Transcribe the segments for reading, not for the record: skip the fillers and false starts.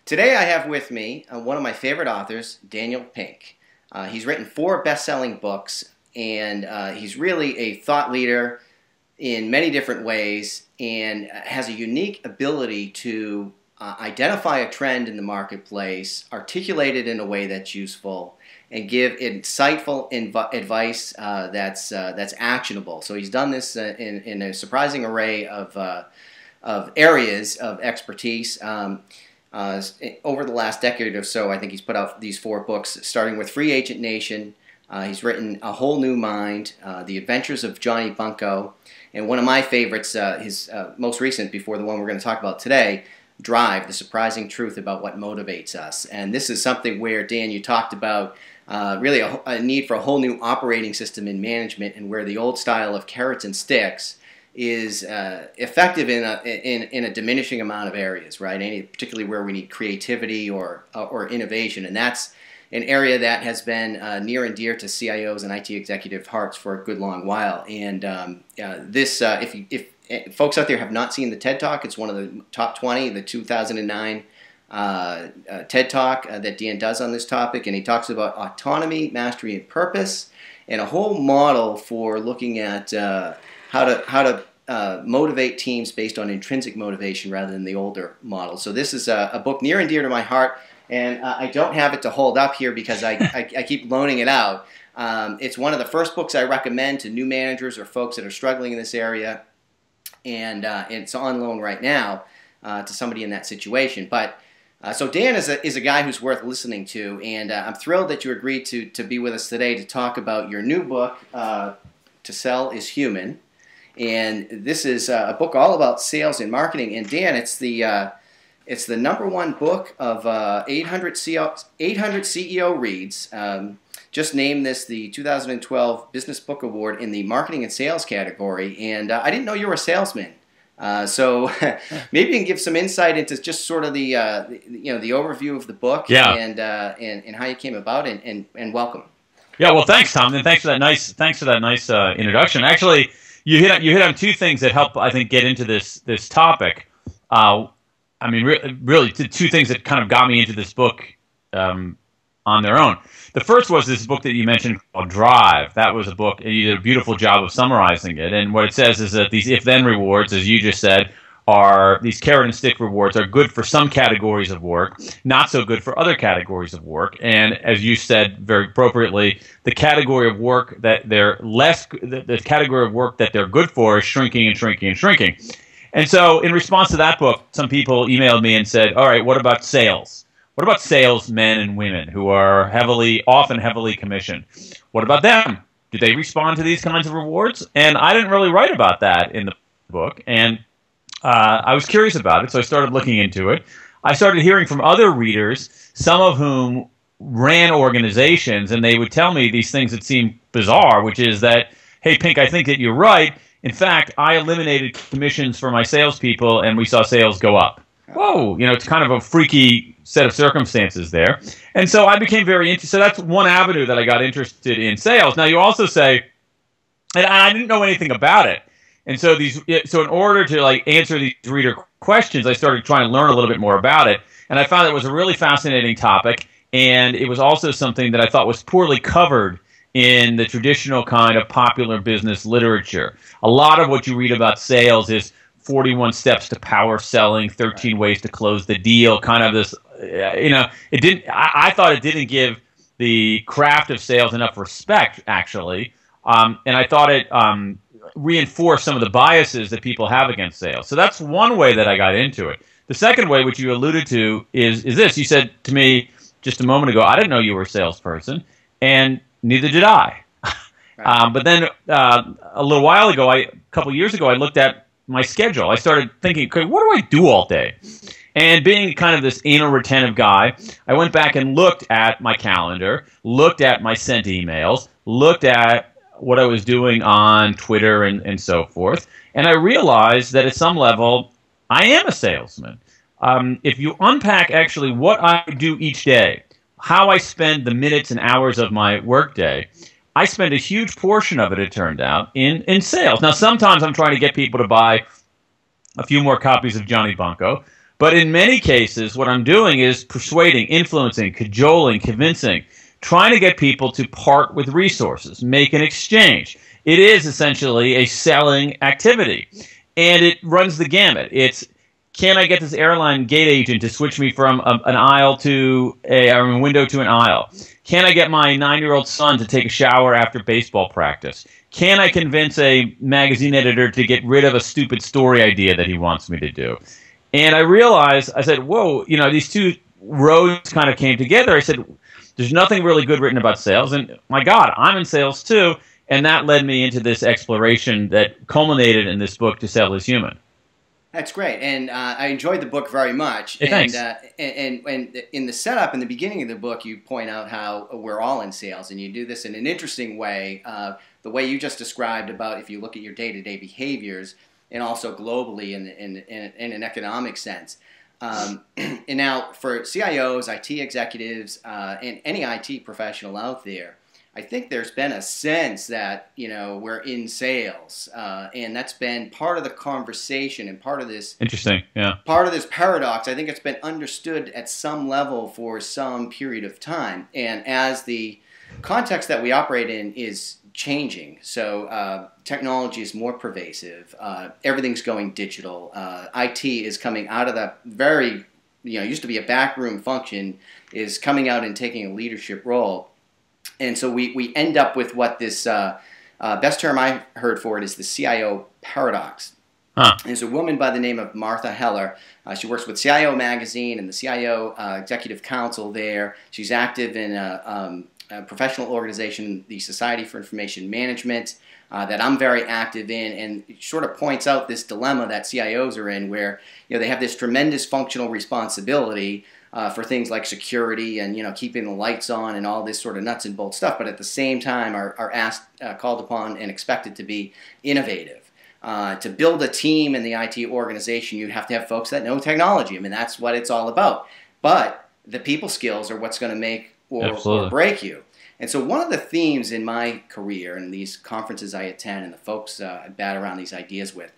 Today I have with me one of my favorite authors, Daniel Pink. He's written 4 best-selling books, and he's really a thought leader in many different ways and has a unique ability to identify a trend in the marketplace, articulate it in a way that's useful, and give insightful advice that's actionable. So he's done this in a surprising array of areas of expertise. Over the last decade or so, I think he's put out these 4 books, starting with Free Agent Nation. He's written A Whole New Mind, The Adventures of Johnny Bunko, and one of my favorites, his most recent, before the one we're going to talk about today, Drive, The Surprising Truth About What Motivates Us. And this is something where, Dan, you talked about really a need for a whole new operating system in management, and where the old style of carrots and sticks is effective in a diminishing amount of areas, right? Particularly where we need creativity or innovation, and that's an area that has been near and dear to CIOs and IT executive hearts for a good long while. And if folks out there have not seen the TED Talk, it's one of the top 20, the 2009 TED Talk that Dan does on this topic, and he talks about autonomy, mastery, and purpose, and a whole model for looking at how to motivate teams based on intrinsic motivation rather than the older model. So this is a book near and dear to my heart, and I don't have it to hold up here because I keep loaning it out. It's one of the first books I recommend to new managers or folks that are struggling in this area, and it's on loan right now to somebody in that situation. But so Dan is a guy who's worth listening to, and I'm thrilled that you agreed to be with us today to talk about your new book, To Sell is Human. And this is a book all about sales and marketing. And Dan, it's the #1 book of 800 CEO reads. Just named this the 2012 Business Book Award in the Marketing and Sales category. And I didn't know you were a salesman. So maybe you can give some insight into just sort of the overview of the book, yeah, and how you came about it, and welcome. Yeah, well, thanks, Tom, and thanks for that nice introduction. Actually, you hit on 2 things that help, I think, get into this topic. I mean, really, 2 things that kind of got me into this book on their own. The first was this book that you mentioned called Drive. That was a book, and you did a beautiful job of summarizing it. And what it says is that these if-then rewards, as you just said, are these carrot and stick rewards are good for some categories of work, not so good for other categories of work. And as you said very appropriately, the category of work that they're the category of work that they're good for is shrinking and shrinking and shrinking. And so in response to that book, some people emailed me and said, all right, what about sales? What about salesmen and women who are often heavily commissioned? What about them? Do they respond to these kinds of rewards? And I didn't really write about that in the book, and I was curious about it, so I started looking into it. I started hearing from other readers, some of whom ran organizations, and they would tell me these things that seemed bizarre, which is that, hey, Pink, I think that you're right. In fact, I eliminated commissions for my salespeople, and we saw sales go up. Whoa, it's kind of a freaky set of circumstances there. And so I became very interested. So that's one avenue that I got interested in sales. Now, you also say, and I didn't know anything about it. And so in order to answer these reader questions, I started trying to learn a little bit more about it. And I found it was a really fascinating topic. And it was also something that I thought was poorly covered in the traditional kind of popular business literature. A lot of what you read about sales is 41 steps to power selling, 13 ways to close the deal, kind of this, it didn't, I thought it didn't give the craft of sales enough respect, actually. And I thought it reinforced some of the biases that people have against sales. So that's one way that I got into it. The second way, which you alluded to, is this. You said to me just a moment ago, I didn't know you were a salesperson, and neither did I. Right. But then a little while ago, a couple years ago, I looked at my schedule. I started thinking, okay, what do I do all day? And being kind of this anal retentive guy, I went back and looked at my calendar, looked at my sent emails, looked at what I was doing on Twitter and so forth, and I realized that at some level, I am a salesman. If you unpack actually what I do each day, how I spend the minutes and hours of my workday, I spend a huge portion of it, it turned out, in sales. Now, sometimes I'm trying to get people to buy a few more copies of Johnny Bunko, But in many cases, what I'm doing is persuading, influencing, cajoling, convincing, trying to get people to part with resources, make an exchange. It is essentially a selling activity. And it runs the gamut. It's, can I get this airline gate agent to switch me from an aisle to a window to an aisle? Can I get my 9-year-old son to take a shower after baseball practice? Can I convince a magazine editor to get rid of a stupid story idea that he wants me to do? And I realized, I said, whoa, you know, these two roads kind of came together. I said, there's nothing really good written about sales. And my God, I'm in sales too. And that led me into this exploration that culminated in this book, To Sell is Human. That's great, and I enjoyed the book very much. Hey, thanks. And in the setup, in the beginning of the book, you point out how we're all in sales, and you do this in an interesting way, the way you just described about if you look at your day-to-day behaviors, and also globally in an economic sense. And now for CIOs, IT executives, and any IT professional out there, I think there's been a sense that, you know, we're in sales, and that's been part of the conversation and part of this. Interesting, yeah. Part of this paradox. I think it's been understood at some level for some period of time, and as the context that we operate in is changing, so technology is more pervasive. Everything's going digital. IT is coming out of that very, you know, used to be a backroom function, is coming out and taking a leadership role. And so we end up with what this, best term I heard for it is the CIO paradox. Huh. And there's a woman by the name of Martha Heller. She works with CIO Magazine and the CIO Executive Council there. She's active in a professional organization, the Society for Information Management, that I'm very active in, and it sort of points out this dilemma that CIOs are in where, you know, they have this tremendous functional responsibility for things like security and, you know, keeping the lights on and all this sort of nuts and bolts stuff, but at the same time are asked, called upon and expected to be innovative. To build a team in the IT organization, you have to have folks that know technology. I mean, that's what it's all about. But the people skills are what's going to make or break you. And so one of the themes in my career and these conferences I attend and the folks I bat around these ideas with,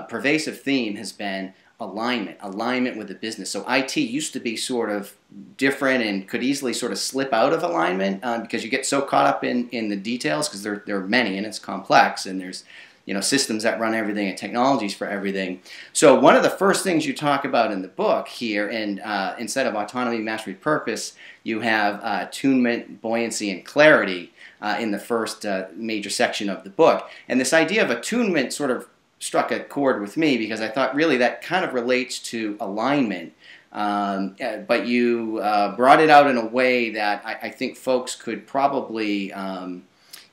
pervasive theme has been alignment with the business. So IT used to be sort of different and could easily sort of slip out of alignment because you get so caught up in the details, because there are many and it's complex, and there's, you know, systems that run everything and technologies for everything. So one of the first things you talk about in the book here, and instead of autonomy, mastery, purpose, you have attunement, buoyancy, and clarity in the first major section of the book. And this idea of attunement sort of struck a chord with me because I thought really that kind of relates to alignment, but you brought it out in a way that I think folks could probably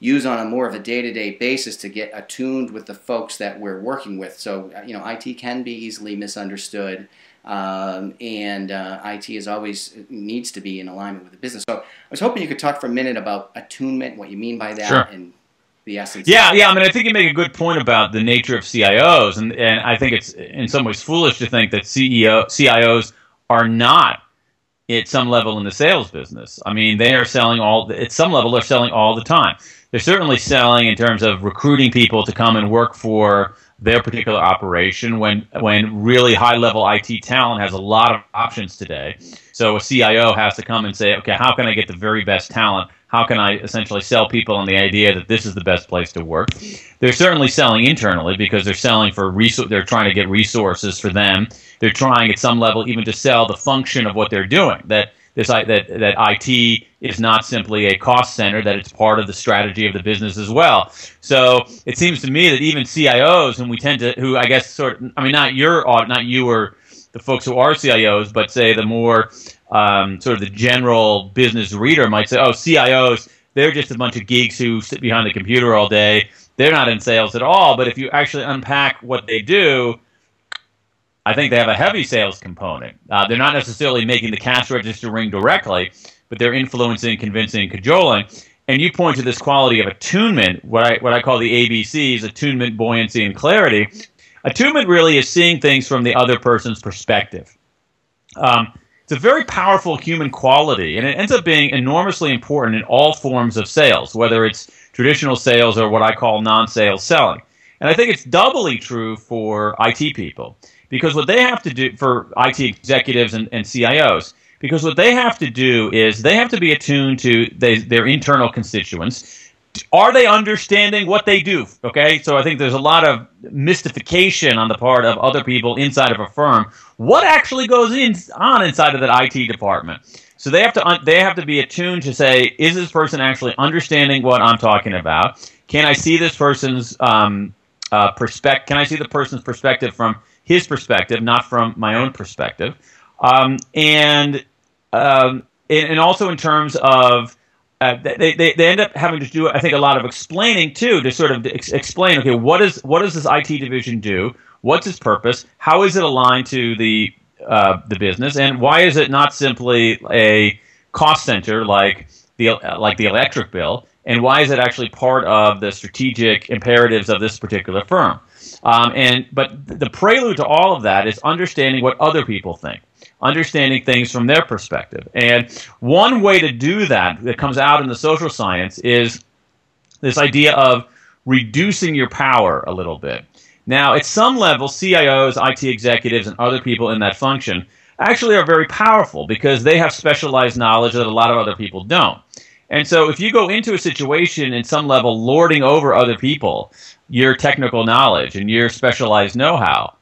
use on a more of a day-to-day basis to get attuned with the folks that we're working with. So, you know, IT can be easily misunderstood, and IT is always needs to be in alignment with the business. So I was hoping you could talk for a minute about attunement, what you mean by that, Sure. and the essence. Yeah. I mean, I think you make a good point about the nature of CIOs, and I think it's in some ways foolish to think that CIOs are not at some level in the sales business. I mean, they are selling at some level, they're selling all the time. They're certainly selling in terms of recruiting people to come and work for their particular operation when really high-level IT talent has a lot of options today. So a CIO has to come and say, okay, how can I get the very best talent? How can I essentially sell people on the idea that this is the best place to work? They're certainly selling internally because they're selling for they're trying to get resources for them. They're trying at some level even to sell the function of what they're doing, that IT is not simply a cost center, that it's part of the strategy of the business as well. So it seems to me that even CIOs, who I guess not you or the folks who are CIOs, but say the more sort of the general business reader might say, oh, CIOs, they're just a bunch of geeks who sit behind the computer all day. They're not in sales at all. But if you actually unpack what they do, I think they have a heavy sales component. They're not necessarily making the cash register ring directly, but they're influencing, convincing, cajoling. And you point to this quality of attunement, what I call the ABCs, attunement, buoyancy, and clarity. Attunement really is seeing things from the other person's perspective. It's a very powerful human quality, and it ends up being enormously important in all forms of sales, whether it's traditional sales or what I call non-sales selling. And I think it's doubly true for IT people. because what they have to do for IT executives and CIOs, because what they have to do is they have to be attuned to their internal constituents. Are they understanding what they do? Okay, so I think there's a lot of mystification on the part of other people inside of a firm. What actually goes on inside of that IT department? So they have to be attuned to say, is this person actually understanding what I'm talking about? Can I see this person's perspective? Can I see the person's perspective from his perspective, not from my own perspective? And also in terms of they end up having to do, I think, a lot of explaining too, to sort of explain, okay, what does this IT division do? What's its purpose? How is it aligned to the business? And why is it not simply a cost center like the electric bill? And why is it actually part of the strategic imperatives of this particular firm? But the prelude to all of that is understanding what other people think, understanding things from their perspective. And one way to do that comes out in the social science is this idea of reducing your power a little bit. Now, at some level, CIOs, IT executives, and other people in that function actually are very powerful because they have specialized knowledge that a lot of other people don't. And so if you go into a situation in some level lording over other people, your technical knowledge and your specialized know-how,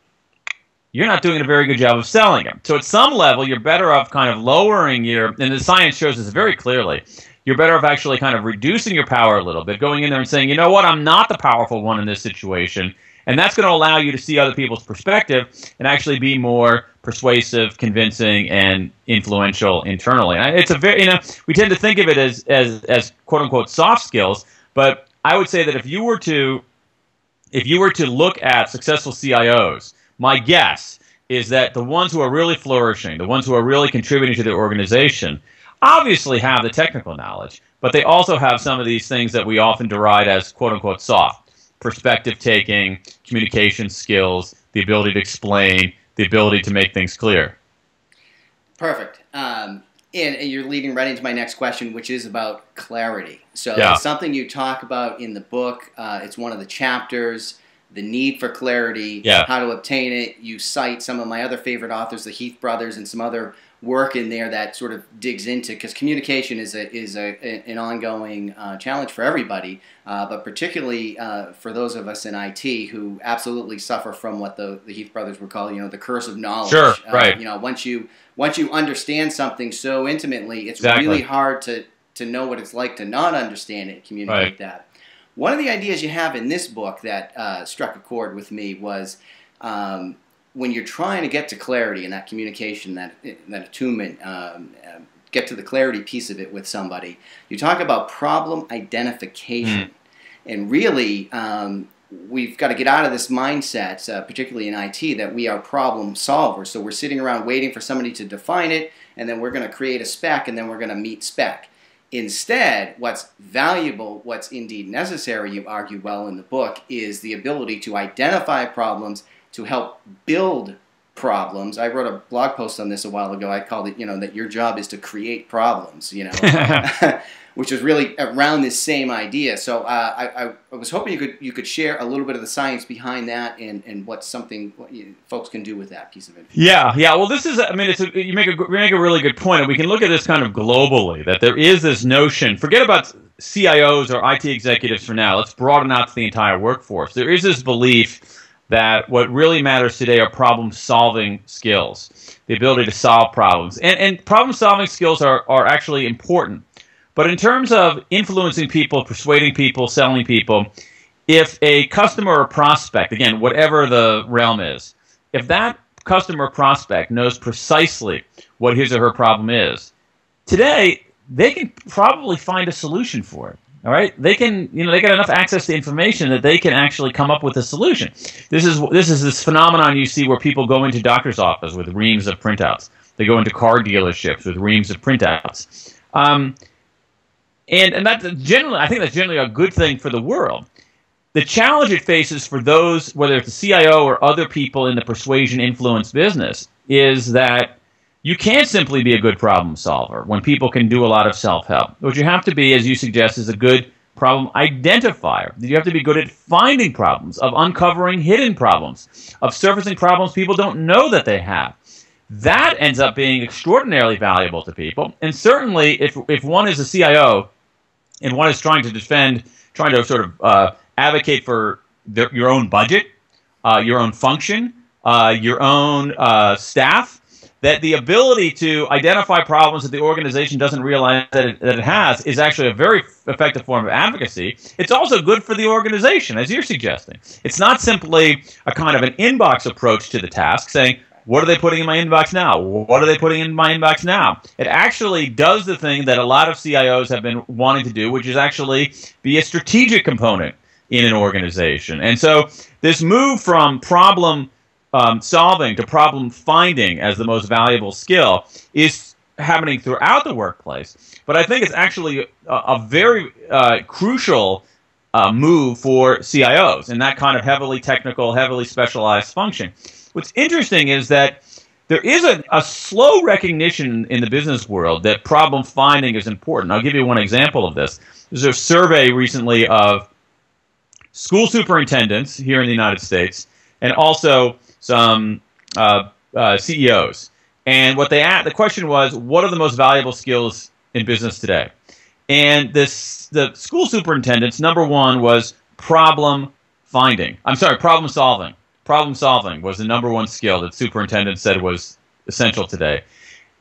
you're not doing a very good job of selling them. So at some level, you're better off kind of lowering and the science shows this very clearly, you're better off actually kind of reducing your power a little bit, going in there and saying, you know what, I'm not the powerful one in this situation. And that's going to allow you to see other people's perspective and actually be more persuasive, convincing, and influential internally. And it's a very, we tend to think of it as quote unquote soft skills, but I would say that if you were to look at successful CIOs, my guess is that the ones who are really flourishing, the ones who are really contributing to the organization, obviously have the technical knowledge, but they also have some of these things that we often deride as quote unquote soft. Perspective taking, communication skills, the ability to explain, the ability to make things clear. Perfect. And you're leading right into my next question, which is about clarity. So yeah. It's something you talk about in the book. It's one of the chapters, the need for clarity, yeah. how to obtain it. You cite some of my other favorite authors, the Heath brothers, and some other work in there that sort of digs into, because communication is an ongoing challenge for everybody, but particularly for those of us in IT who absolutely suffer from what the Heath brothers were calling, the curse of knowledge. Sure, right. Once you understand something so intimately, it's exactly. really hard to know what it's like to not understand it and communicate right. that. One of the ideas you have in this book that struck a chord with me was when you're trying to get to clarity in that communication, that attunement, get to the clarity piece of it with somebody, you talk about problem identification. And really, we've got to get out of this mindset, particularly in IT, that we are problem solvers. So we're sitting around waiting for somebody to define it, and then we're going to create a spec, and then we're going to meet spec. Instead, what's valuable, what's indeed necessary, you argue well in the book, is the ability to identify problems, to help build problems. I wrote a blog post on this a while ago. I called it, that your job is to create problems, which is really around this same idea. So I was hoping you could share a little bit of the science behind that and what folks can do with that piece of it. Yeah. Well, this is, you make a really good point, and we can look at this kind of globally, that there is this notion, forget about CIOs or IT executives for now, let's broaden out to the entire workforce. There is this belief that what really matters today are problem-solving skills, the ability to solve problems. And problem-solving skills are actually important. But in terms of influencing people, persuading people, selling people, if a customer or prospect, again, whatever the realm is, if that customer or prospect knows precisely what his or her problem is, today they can probably find a solution for it. All right, they can, they got enough access to information that they can actually come up with a solution. This is this phenomenon you see where people go into doctor's office with reams of printouts. They go into car dealerships with reams of printouts, and that's generally, I think that's generally a good thing for the world. The challenge it faces for those, whether it's the CIO or other people in the persuasion influence business, is that you can't simply be a good problem solver when people can do a lot of self-help. What you have to be, as you suggest, is a good problem identifier. You have to be good at finding problems, of uncovering hidden problems, of surfacing problems people don't know that they have. That ends up being extraordinarily valuable to people. And certainly, if one is a CIO and one is trying to sort of advocate for your own budget, your own function, your own staff, that the ability to identify problems that the organization doesn't realize that it has is actually a very effective form of advocacy. It's also good for the organization, as you're suggesting. It's not simply a kind of an inbox approach to the task, saying, what are they putting in my inbox now? What are they putting in my inbox now? It actually does the thing that a lot of CIOs have been wanting to do, which is actually be a strategic component in an organization. And so this move from problem solving to problem finding as the most valuable skill is happening throughout the workplace. But I think it's actually a very crucial move for CIOs in that kind of heavily technical, heavily specialized function. What's interesting is that there is a slow recognition in the business world that problem finding is important. I'll give you one example of this. There's a survey recently of school superintendents here in the United States and also some CEOs. And what the question was, what are the most valuable skills in business today? And the school superintendents, number one was problem solving. Problem solving was the number one skill that superintendents said was essential today.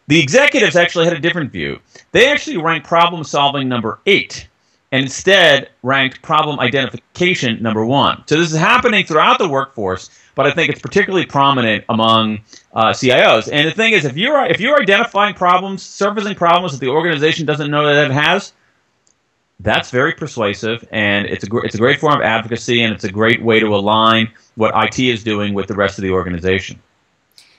The executives actually had a different view. They actually ranked problem solving number 8 and instead ranked problem identification number 1. So this is happening throughout the workforce, but I think it's particularly prominent among CIOs. And the thing is, if you're identifying problems, surfacing problems that the organization doesn't know that it has, that's very persuasive, and it's a great form of advocacy, and it's a great way to align what IT is doing with the rest of the organization.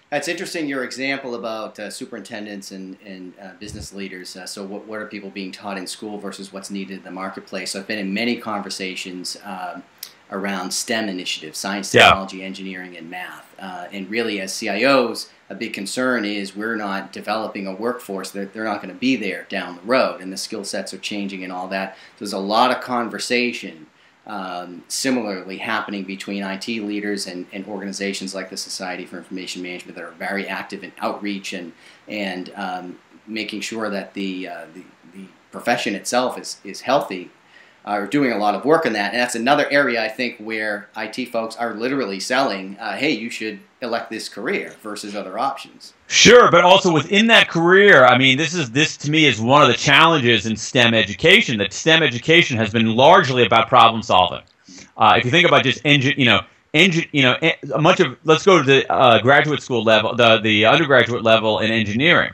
That's interesting, your example about superintendents and business leaders. So what are people being taught in school versus what's needed in the marketplace? So I've been in many conversations around STEM initiatives, science, technology, engineering, and math. And really, as CIOs, a big concern is we're not developing a workforce that they're not going to be there down the road, and the skill sets are changing and all that. There's a lot of conversation similarly happening between IT leaders and organizations like the Society for Information Management that are very active in outreach and making sure that the profession itself is healthy. Are doing a lot of work on that, and that's another area I think where IT folks are literally selling, hey, you should elect this career versus other options. Sure, but also within that career, I mean, this to me is one of the challenges in STEM education. That STEM education has been largely about problem solving. If you think about just much of, let's go to the graduate school level, the undergraduate level in engineering.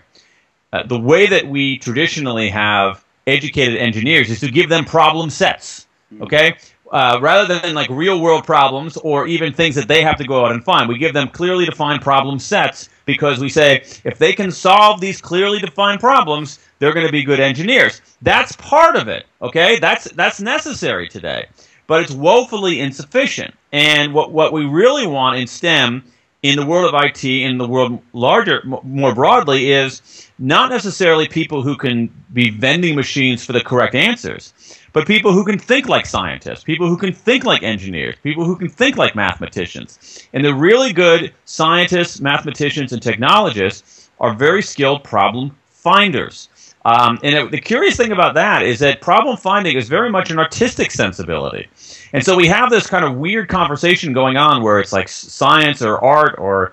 The way that we traditionally have educated engineers is to give them problem sets, okay? Rather than like real world problems or even things that they have to go out and find. We give them clearly defined problem sets because we say if they can solve these clearly defined problems, they're going to be good engineers. That's part of it, okay? That's necessary today, but it's woefully insufficient. And what we really want in STEM, in the world of IT, in the world more broadly, is not necessarily people who can be vending machines for the correct answers, but people who can think like scientists, people who can think like engineers, people who can think like mathematicians. And the really good scientists, mathematicians, and technologists are very skilled problem finders. The curious thing about that is that problem finding is very much an artistic sensibility. And so we have this kind of weird conversation going on where it's like science or art or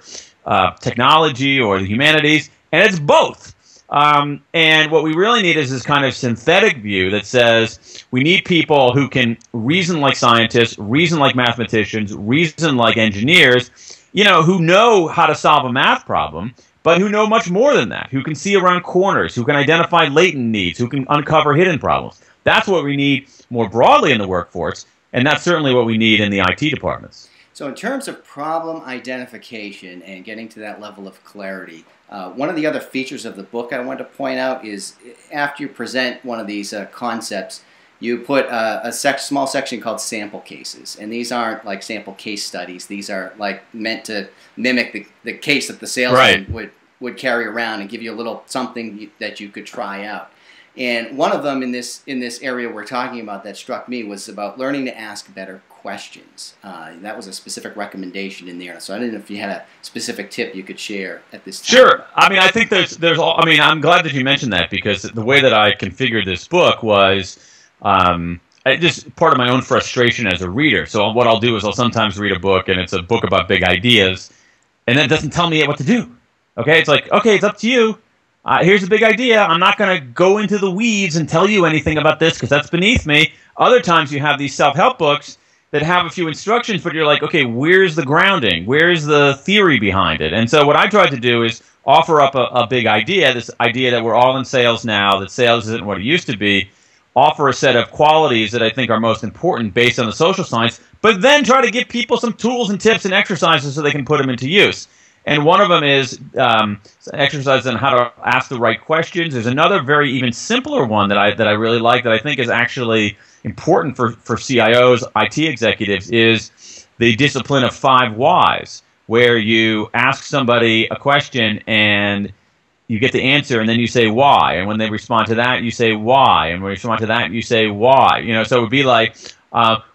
technology or the humanities, and it's both. And what we really need is this kind of synthetic view that says we need people who can reason like scientists, reason like mathematicians, reason like engineers, who know how to solve a math problem, but who know much more than that, who can see around corners, who can identify latent needs, who can uncover hidden problems. That's what we need more broadly in the workforce, and that's certainly what we need in the IT departments. So in terms of problem identification and getting to that level of clarity, one of the other features of the book I want to point out is after you present one of these concepts, you put a small section called sample cases. And these aren't like sample case studies. These are like meant to mimic the case that the salesman would carry around and give you a little something that you could try out. And one of them in this area we're talking about that struck me was about learning to ask better questions. That was a specific recommendation in there. So I didn't know if you had a specific tip you could share at this time. Sure. I mean, I think there's all. I mean, I'm glad that you mentioned that, because the way that I configured this book was just part of my own frustration as a reader. So what I'll do is I'll sometimes read a book, and it's a book about big ideas, and then it doesn't tell me what to do. Okay, it's like, okay, it's up to you. Here's a big idea. I'm not going to go into the weeds and tell you anything about this because that's beneath me. Other times you have these self-help books that have a few instructions, but you're like, okay, where's the grounding? Where's the theory behind it? And so what I tried to do is offer up a big idea, this idea that we're all in sales now, that sales isn't what it used to be, offer a set of qualities that I think are most important based on the social science, but then try to give people some tools and tips and exercises so they can put them into use. And one of them is exercises on how to ask the right questions. There's another very even simpler one that I really like, that I think is actually important for CIOs, IT executives, is the discipline of 5 whys, where you ask somebody a question and you get the answer, and then you say why. And when they respond to that, you say why. And when they respond to that, you say why. You know, so it would be like,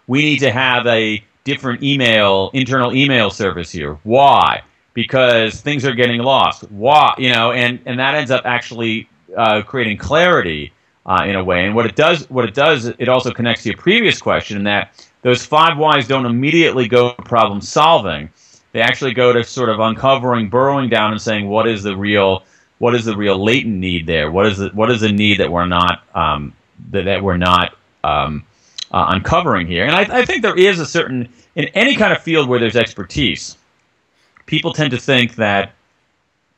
we need to have a different internal email service here. Why? Because things are getting lost. Why? You know, and that ends up actually creating clarity in a way. And what it does, it also connects to your previous question, in that those 5 whys don't immediately go to problem solving. They actually go to sort of uncovering, burrowing down, and saying what is the real latent need there? What is the need that we're not uncovering here? And I think there is a certain, in any kind of field where there's expertise, people tend to think that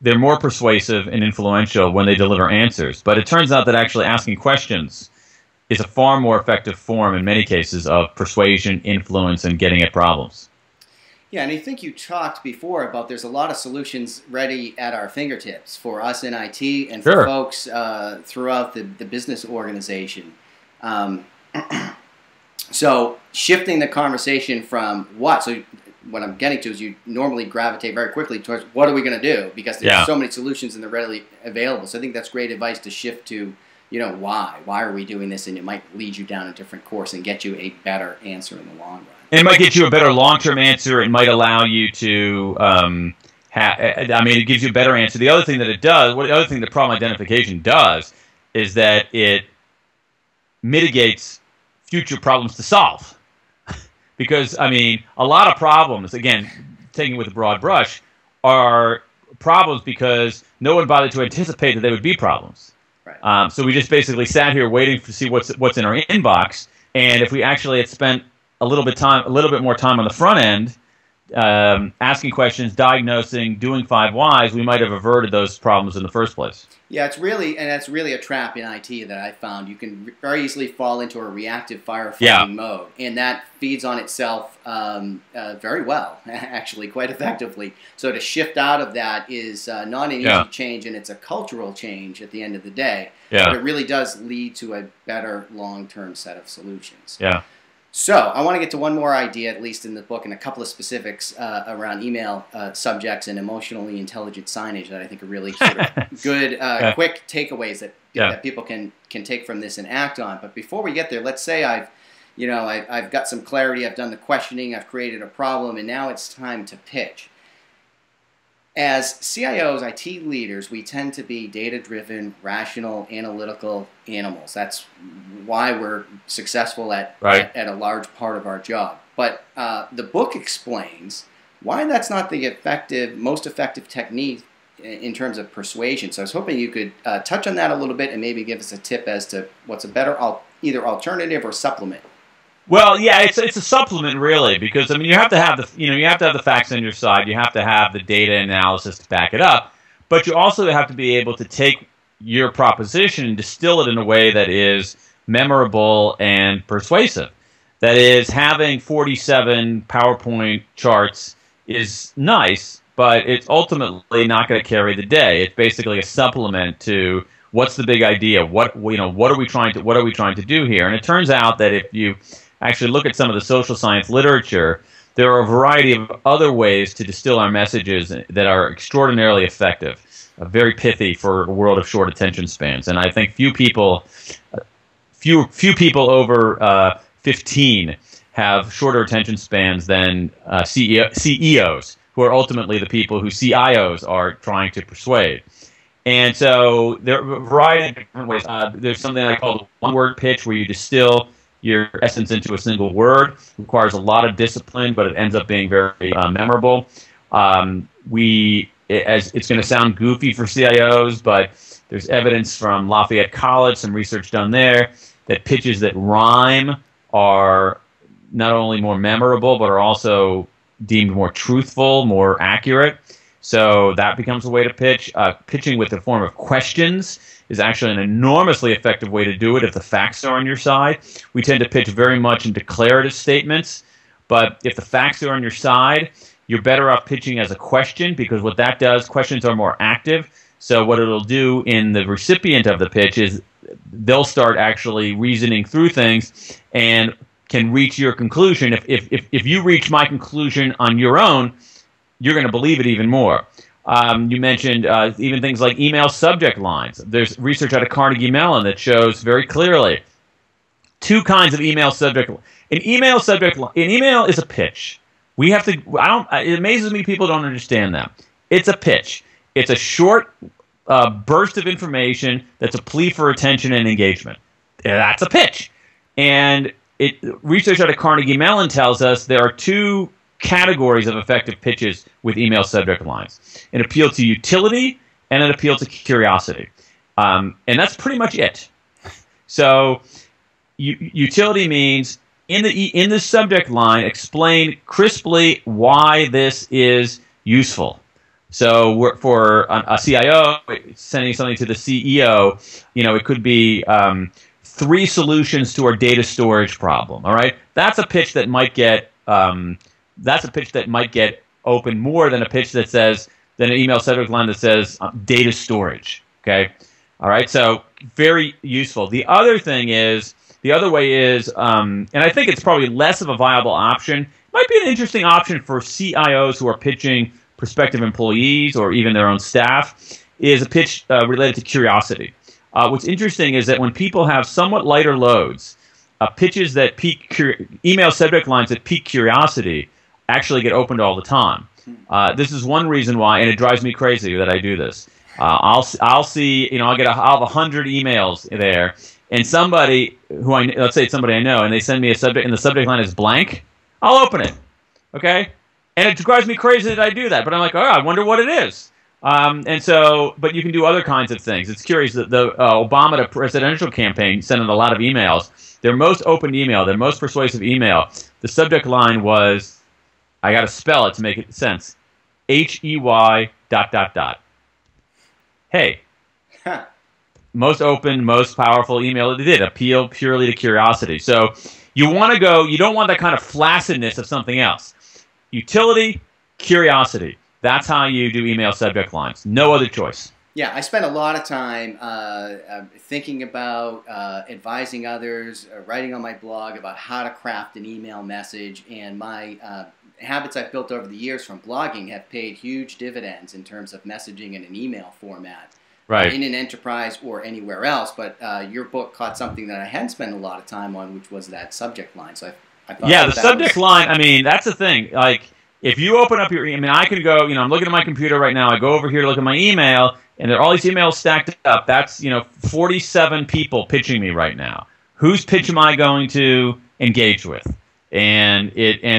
they're more persuasive and influential when they deliver answers. But it turns out that actually asking questions is a far more effective form in many cases of persuasion, influence, and getting at problems. Yeah, and I think you talked before about there's a lot of solutions ready at our fingertips for us in IT and for Sure. folks throughout the business organization. So shifting the conversation from so what I'm getting to is you normally gravitate very quickly towards what are we going to do, because there's so many solutions and they're readily available. So I think that's great advice to shift to, you know, why are we doing this, and it might lead you down a different course and get you a better answer in the long run. And it might get you a better long-term answer. It might allow you to, it gives you a better answer. The other thing that it does, the other thing that problem identification does, is that it mitigates future problems to solve. Because, I mean, a lot of problems, again, taking it with a broad brush, are problems because no one bothered to anticipate that they would be problems. Right. So we just basically sat here waiting to see what's in our inbox, and if we actually had spent a little bit more time on the front end, asking questions, diagnosing, doing 5 whys, we might have averted those problems in the first place. Yeah, that's really a trap in IT that I found. You can very easily fall into a reactive firefighting mode, and that feeds on itself very well, actually, quite effectively. So to shift out of that is not an easy change, and it's a cultural change at the end of the day. Yeah. But it really does lead to a better long-term set of solutions. Yeah. So I want to get to one more idea, at least in the book, and a couple of specifics around email subjects and emotionally intelligent signage that I think are really sort of good, quick takeaways that people can take from this and act on. But before we get there, let's say I've got some clarity, I've done the questioning, I've created a problem, and now it's time to pitch. As CIOs, IT leaders, we tend to be data-driven, rational, analytical animals. That's why we're successful at a large part of our job. But the book explains why that's not the most effective technique in terms of persuasion. So I was hoping you could touch on that a little bit and maybe give us a tip as to what's a better either alternative or supplement. Well, yeah, it's a supplement really, because I mean you have to have the facts on your side, you have to have the data analysis to back it up, but you also have to be able to take your proposition and distill it in a way that is memorable and persuasive. That is, having 47 PowerPoint charts is nice, but it's ultimately not going to carry the day. It's basically a supplement to what's the big idea, what are we trying to do here? And it turns out that if you actually look at some of the social science literature, there are a variety of other ways to distill our messages that are extraordinarily effective, very pithy for a world of short attention spans. And I think few people over 15 have shorter attention spans than CEOs, who are ultimately the people who CIOs are trying to persuade. And so there are a variety of different ways. There's something I call the one-word pitch, where you distill your essence into a single word. It requires a lot of discipline, but it ends up being very memorable. It's going to sound goofy for CIOs, but there's evidence from Lafayette College, some research done there, that pitches that rhyme are not only more memorable, but are also deemed more truthful, more accurate. So that becomes a way to pitch. Pitching with the form of questions is actually an enormously effective way to do it if the facts are on your side. We tend to pitch very much in declarative statements, but if the facts are on your side, you're better off pitching as a question, because what that does, questions are more active. So what it'll do in the recipient of the pitch is they'll start actually reasoning through things and can reach your conclusion. If you reach my conclusion on your own, you're going to believe it even more. You mentioned even things like email subject lines. There's research out of Carnegie Mellon that shows very clearly two kinds of email subject. An email is a pitch. We have to. It amazes me people don't understand that. It's a pitch. It's a short burst of information that's a plea for attention and engagement. That's a pitch. And research out of Carnegie Mellon tells us there are two categories of effective pitches with email subject lines: an appeal to utility and an appeal to curiosity. And that's pretty much it. So utility means in the subject line, explain crisply why this is useful. So for a CIO sending something to the CEO, it could be 3 solutions to our data storage problem. All right, that's a pitch that might get open more than a pitch that says, than an email subject line that says data storage. Okay, all right, so very useful. The other way is, and I think it's probably less of a viable option. Might be an interesting option for CIOs who are pitching prospective employees or even their own staff, is a pitch related to curiosity. What's interesting is that when people have somewhat lighter loads, pitches that email subject lines that pique curiosity actually get opened all the time. This is one reason why, and it drives me crazy that I do this. I'll see, I'll have 100 emails there, and somebody let's say it's somebody I know, and they send me a subject, and the subject line is blank, I'll open it, okay? And it drives me crazy that I do that, but I'm like, I wonder what it is. But you can do other kinds of things. It's curious that the Obama presidential campaign sent out a lot of emails. Their most opened email, their most persuasive email, the subject line was, I got to spell it to make it sense, HEY ... Hey. Most open, most powerful email they did, appeal purely to curiosity. So you don't want that kind of flaccidness of something else. Utility, curiosity. That's how you do email subject lines. No other choice. Yeah, I spend a lot of time thinking about advising others, writing on my blog about how to craft an email message, and my habits I've built over the years from blogging have paid huge dividends in terms of messaging in an email format. Right. In an enterprise or anywhere else, but your book caught something that I hadn't spent a lot of time on, which was that subject line. So I thought the subject line, that's the thing. Like, if you open up your email, I could go, I'm looking at my computer right now, I go over here to look at my email, and there are all these emails stacked up. That's, 47 people pitching me right now. Whose pitch am I going to engage with? And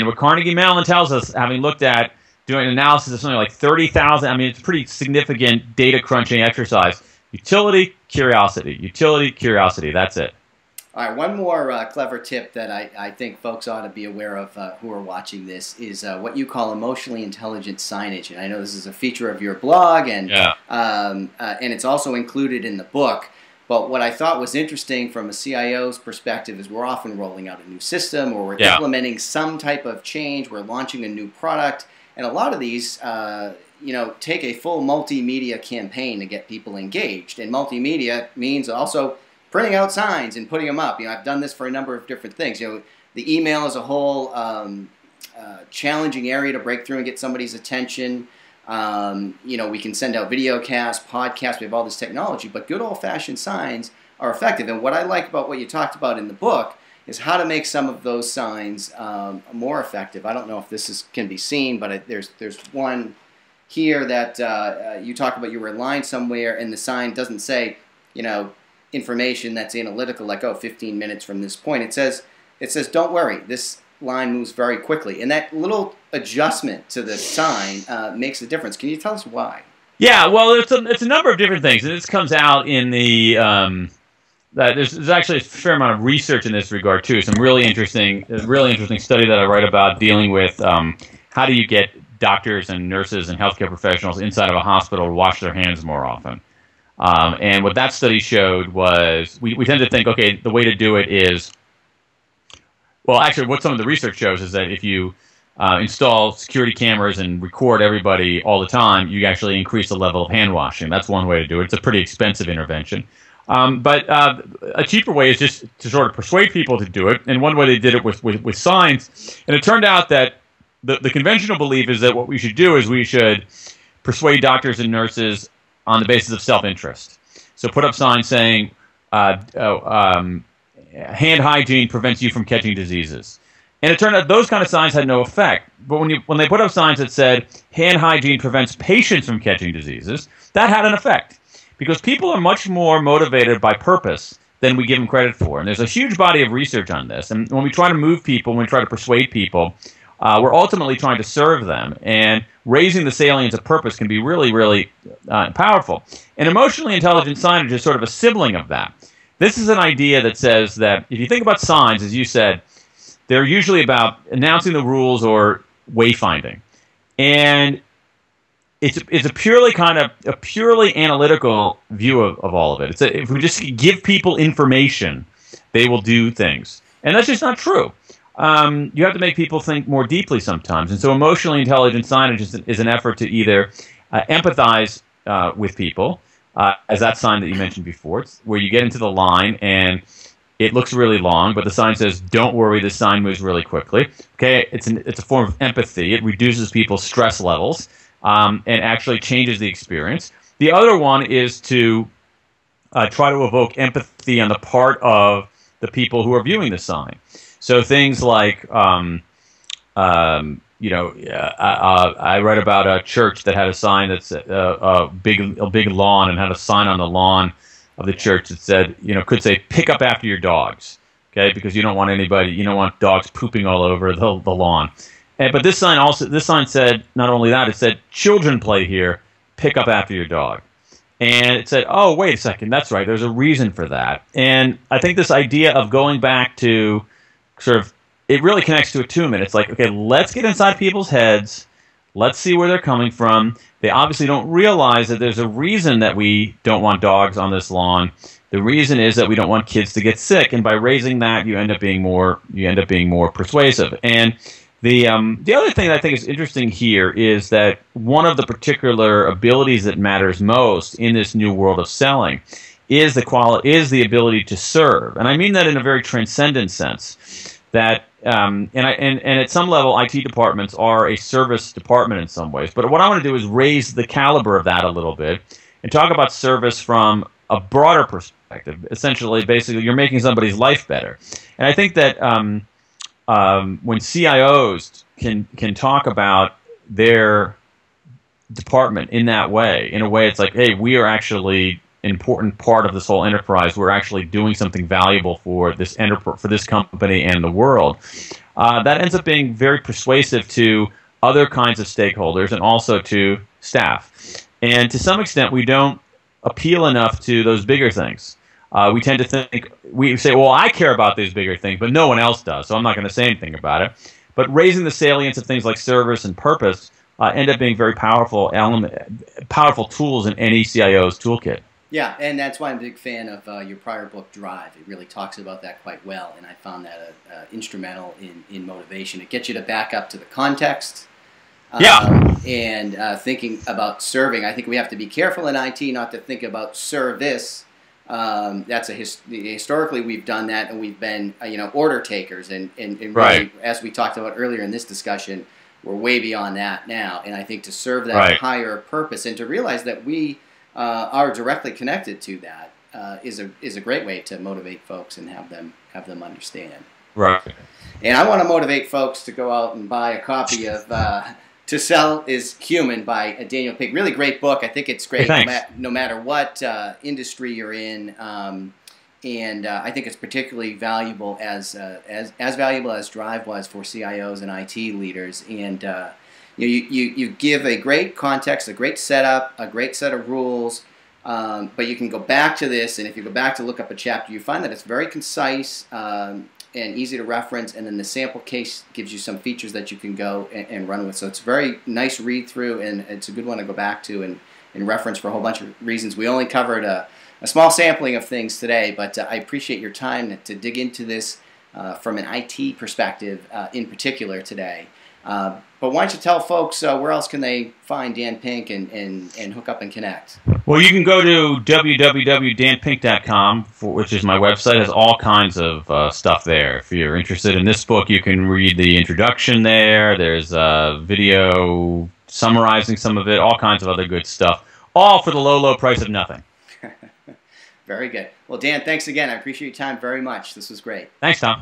what Carnegie Mellon tells us, having looked at doing an analysis of something like 30,000, it's a pretty significant data crunching exercise. Utility, curiosity. Utility, curiosity. That's it. All right, one more clever tip that I think folks ought to be aware of who are watching this is what you call emotionally intelligent signage. And I know this is a feature of your blog, and it's also included in the book. But what I thought was interesting from a CIO's perspective is we're often rolling out a new system, or we're implementing some type of change, we're launching a new product. And a lot of these, take a full multimedia campaign to get people engaged. And multimedia means also printing out signs and putting them up. I've done this for a number of different things. The email as a whole challenging area to break through and get somebody's attention. We can send out video casts, podcasts. We have all this technology, but good old-fashioned signs are effective. And what I like about what you talked about in the book is how to make some of those signs more effective. I don't know if this can be seen, but there's one here that you talk about. You were in line somewhere, and the sign doesn't say, information that's analytical, like 15 minutes from this point. It says, don't worry, this line moves very quickly, and that little adjustment to the sign makes a difference. Can you tell us why? Yeah, well, it's a number of different things, and this comes out in the. There's actually a fair amount of research in this regard too. Some really interesting study that I write about dealing with how do you get doctors and nurses and healthcare professionals inside of a hospital to wash their hands more often. And what that study showed was we tend to think, okay, the way to do it is, well, actually, what some of the research shows is that if you install security cameras and record everybody all the time, you actually increase the level of hand washing. That's one way to do it. It's a pretty expensive intervention. But a cheaper way is just to sort of persuade people to do it. And one way they did it with signs. And it turned out that the conventional belief is that what we should do is we should persuade doctors and nurses on the basis of self-interest. So put up signs saying, hand hygiene prevents you from catching diseases. And it turned out those kind of signs had no effect. But when they put up signs that said, hand hygiene prevents patients from catching diseases, that had an effect. Because people are much more motivated by purpose than we give them credit for. And there's a huge body of research on this. And when we try to move people, when we try to persuade people, we're ultimately trying to serve them. And raising the salience of purpose can be really, really powerful. And emotionally intelligent signage is sort of a sibling of that. This is an idea that says that if you think about signs, as you said, they're usually about announcing the rules or wayfinding. And it's a purely analytical view of all of it. If we just give people information, they will do things, and that's just not true. You have to make people think more deeply sometimes, and so emotionally intelligent signage is an effort to either empathize with people, as that sign that you mentioned before, it's where you get into the line and it looks really long, but the sign says, "Don't worry, this sign moves really quickly." Okay, it's a form of empathy. It reduces people's stress levels. And actually changes the experience. The other one is to try to evoke empathy on the part of the people who are viewing the sign. So things like, I read about a church that had a sign that's a big lawn, and had a sign on the lawn of the church that said, could say, "Pick up after your dogs," okay, because you don't want dogs pooping all over the lawn. But this sign said not only that, it said, "Children play here, pick up after your dog." And it said, oh, wait a second, that's right, there's a reason for that. And I think this idea of going back to it really connects to attunement. It's like, okay, let's get inside people's heads, let's see where they're coming from. They obviously don't realize that there's a reason that we don't want dogs on this lawn. The reason is that we don't want kids to get sick, and by raising that, you end up being more persuasive. And the other thing that I think is interesting here is that one of the particular abilities that matters most in this new world of selling is the ability to serve, and I mean that in a very transcendent sense. That and at some level, IT departments are a service department in some ways. But what I want to do is raise the caliber of that a little bit and talk about service from a broader perspective. Essentially, basically, you're making somebody's life better, and I think that. When CIOs can talk about their department in that way, in a way it's like, hey, we are actually an important part of this whole enterprise. We're actually doing something valuable for this company and the world. That ends up being very persuasive to other kinds of stakeholders and also to staff. And to some extent, we don't appeal enough to those bigger things. We tend to we say, well, I care about these bigger things, but no one else does, so I'm not going to say anything about it. But raising the salience of things like service and purpose end up being very powerful tools in any CIO's toolkit. Yeah, and that's why I'm a big fan of your prior book, Drive. It really talks about that quite well, and I found that instrumental in motivation. It gets you to back up to the context. And thinking about serving. I think we have to be careful in IT not to think about service, That's historically we've done that, and we've been order takers, and Right. really, as we talked about earlier in this discussion, we're way beyond that now. And I think to serve that Right. higher purpose and to realize that we are directly connected to that is a great way to motivate folks and have them understand. Right. And I want to motivate folks to go out and buy a copy of To Sell is Human by Daniel Pink. Really great book. I think it's great no matter what industry you're in. And I think it's particularly valuable as valuable as Drive was for CIOs and IT leaders. And you give a great context, a great setup, a great set of rules. But you can go back to this, and if you go back to look up a chapter, you find that it's very concise and easy to reference, and then the sample case gives you some features that you can go and run with. So it's a very nice read through, and it's a good one to go back to and reference for a whole bunch of reasons. We only covered a small sampling of things today, but I appreciate your time to dig into this from an IT perspective in particular today. But why don't you tell folks where else can they find Dan Pink and hook up and connect? Well, you can go to www.danpink.com, which is my website. It has all kinds of stuff there. If you're interested in this book, you can read the introduction there. There's a video summarizing some of it, all kinds of other good stuff, all for the low, low price of nothing. Very good. Well, Dan, thanks again. I appreciate your time very much. This was great. Thanks, Tom.